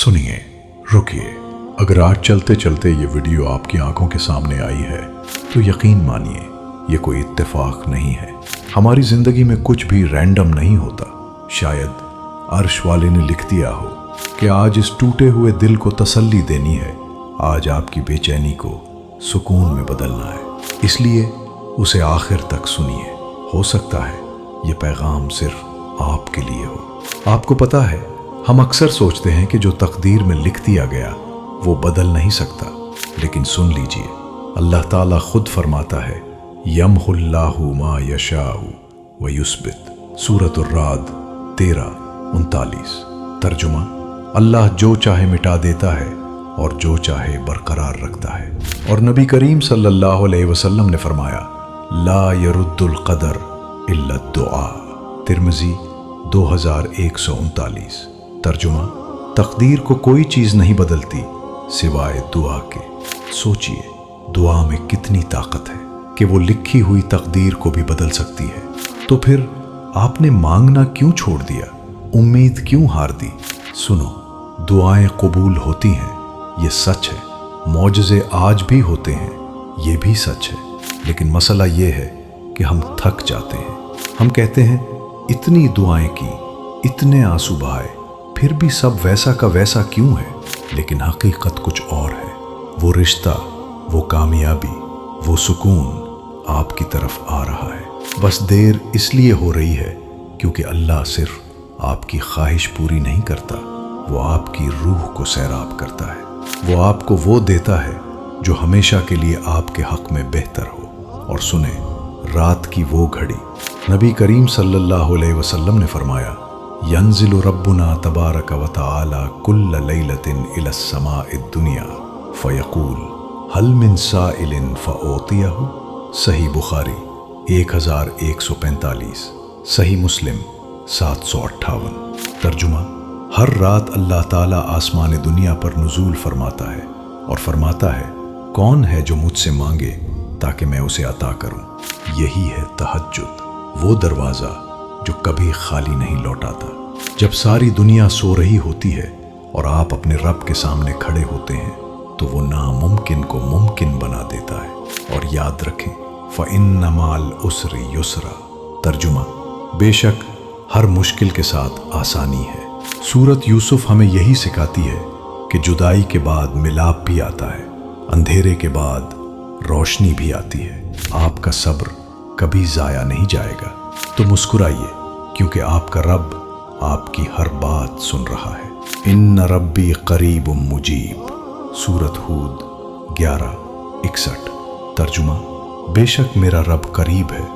सुनिए, रुकिए। अगर आज चलते चलते ये वीडियो आपकी आंखों के सामने आई है तो यकीन मानिए ये कोई इत्तेफाक नहीं है। हमारी जिंदगी में कुछ भी रैंडम नहीं होता। शायद अर्श वाले ने लिख दिया हो कि आज इस टूटे हुए दिल को तसल्ली देनी है, आज आपकी बेचैनी को सुकून में बदलना है। इसलिए उसे आखिर तक सुनिए। हो सकता है ये पैगाम सिर्फ आपके लिए हो। आपको पता है, हम अक्सर सोचते हैं कि जो तकदीर में लिख दिया गया वो बदल नहीं सकता, लेकिन सुन लीजिए, अल्लाह ताला खुद फरमाता है, यमहुल्लाहु मा यशाउ व युस्बित। सूरतुर राद 13:39। तर्जुमा, अल्लाह जो चाहे मिटा देता है और जो चाहे बरकरार रखता है। और नबी करीम सल्लल्लाहु अलैहि वसल्लम ने फरमाया, ला यरुद्दुल कदर इल्ला दुआ। तिर्मिज़ी 2139। तर्जुमा, तकदीर को कोई चीज़ नहीं बदलती सिवाय दुआ के। सोचिए, दुआ में कितनी ताकत है कि वो लिखी हुई तकदीर को भी बदल सकती है। तो फिर आपने मांगना क्यों छोड़ दिया? उम्मीद क्यों हार दी? सुनो, दुआएं कबूल होती हैं, ये सच है। मौजज़े आज भी होते हैं, ये भी सच है। लेकिन मसला ये है कि हम थक जाते हैं। हम कहते हैं, इतनी दुआएं की, इतने आंसू बहाए, फिर भी सब वैसा का वैसा क्यों है? लेकिन हकीकत कुछ और है। वो रिश्ता, वो कामयाबी, वो सुकून आपकी तरफ आ रहा है। बस देर इसलिए हो रही है क्योंकि अल्लाह सिर्फ आपकी ख्वाहिश पूरी नहीं करता, वो आपकी रूह को सैराब करता है। वो आपको वो देता है जो हमेशा के लिए आपके हक में बेहतर हो। और सुने, रात की वो घड़ी, नबी करीम सल्लल्लाहु अलैहि वसल्लम ने फरमाया, यंजिलु रब्बुना तबारक व तआला कुल्ल लैलतिन इलस समाइद दुनिया फयकूल हल मिन साइलिन फओतियहु। सही बुखारी 1145, सही मुस्लिम 758। तर्जुमा, हर रात अल्लाह ताला आसमान दुनिया पर नुज़ूल फरमाता है और फरमाता है, कौन है जो मुझसे मांगे ताकि मैं उसे अता करूं। यही है तहज्जुद, वो दरवाज़ा जो कभी खाली नहीं लौटाता। जब सारी दुनिया सो रही होती है और आप अपने रब के सामने खड़े होते हैं तो वो नामुमकिन को मुमकिन बना देता है। और याद रखें, फ़इन्न माल उसरि युसरा। तर्जुमा, बेशक हर मुश्किल के साथ आसानी है। सूरत यूसुफ हमें यही सिखाती है कि जुदाई के बाद मिलाप भी आता है, अंधेरे के बाद रोशनी भी आती है। आपका सब्र कभी ज़ाया नहीं जाएगा। तो मुस्कुराइए, क्योंकि आपका रब आपकी हर बात सुन रहा है। इन्न रब्बी करीबुम मुजीब। सूरत हूद 11:61। तर्जुमा, बेशक मेरा रब करीब है,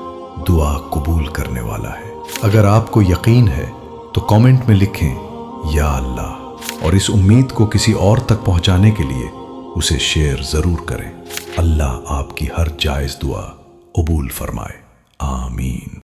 दुआ कबूल करने वाला है। अगर आपको यकीन है तो कमेंट में लिखें, या अल्लाह, और इस उम्मीद को किसी और तक पहुंचाने के लिए उसे शेयर ज़रूर करें। अल्लाह आपकी हर जायज़ दुआ कबूल फरमाए। आमीन।